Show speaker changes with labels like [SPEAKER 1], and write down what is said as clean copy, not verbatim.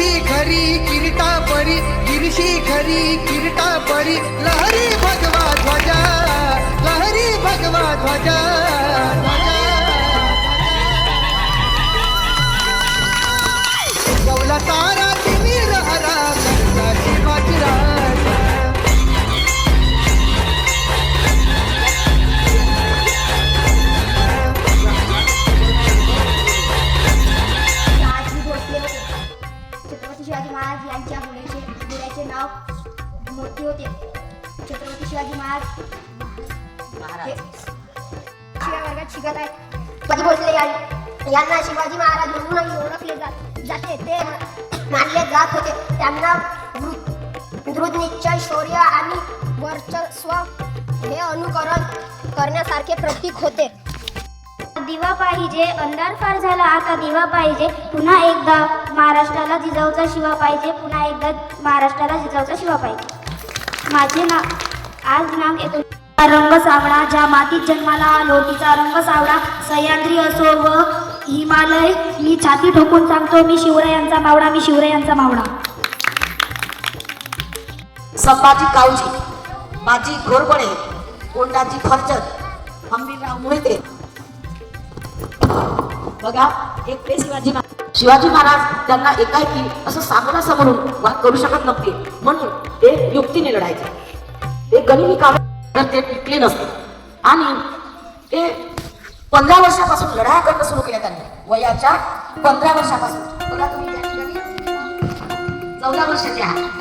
[SPEAKER 1] गिरशी खरी किरीटा परी गिरशी खरी किरीटा परी लहरी भगवा ध्वजा लहरी भगवा ध्वजा गवला तारा तिमीर हरा शिवाजी राजा
[SPEAKER 2] छत्रपती शिवाजी महाराज यांच्या मुलाचे नाव मोठी होते. छत्रपती शिवाजी महाराज शिवाय वर्गात शिकत आहेत. शिवाजी भोसले यांना शिवाजी महाराज म्हणूनही ओळखले जाते. ते मानले जात होते. त्यांना दृढ निश्चय, शौर्य आणि वर्चस्व हे अनुकरण करण्यासारखे प्रतीक होते.
[SPEAKER 3] दिवा पाहिजे, अंधार फार झाला, आता दिवा पाहिजे. पुन्हा एकदा महाराष्ट्राला जिजाऊचा शिवा पाहिजे. पुन्हा एकदा महाराष्ट्राला जिजाऊचा शिवा पाहिजे. माझे नाव आज दिनांक 19 रंग सावळा. ज्या मातीत जन्माला आलो तिचा रंग सावळा. सह्याद्री असो व हिमालय, मी छाती ठोकून सांगतो मी शिवरायांचा मावळा, मी शिवरायांचा मावळा.
[SPEAKER 4] संभाजी काऊजी, बाजी घोरपडे, कोंडाजी फरचद, हंबीरराव मोहिते. बघा, एक ते शिवाजी महाराज त्यांना एकाएकी असं सामोरासमोरून वाद करू शकत नव्हते, म्हणून ते युक्तीने लढायचे. ते गनिमी काव्य ते टिकले नसते आणि ते 15 वर्षापासून लढाया करणं सुरू केल्या त्यांनी. वयाच्या 15 वर्षापासून. बघा तुम्ही त्या ठिकाणी 14 वर्षाचे आहात.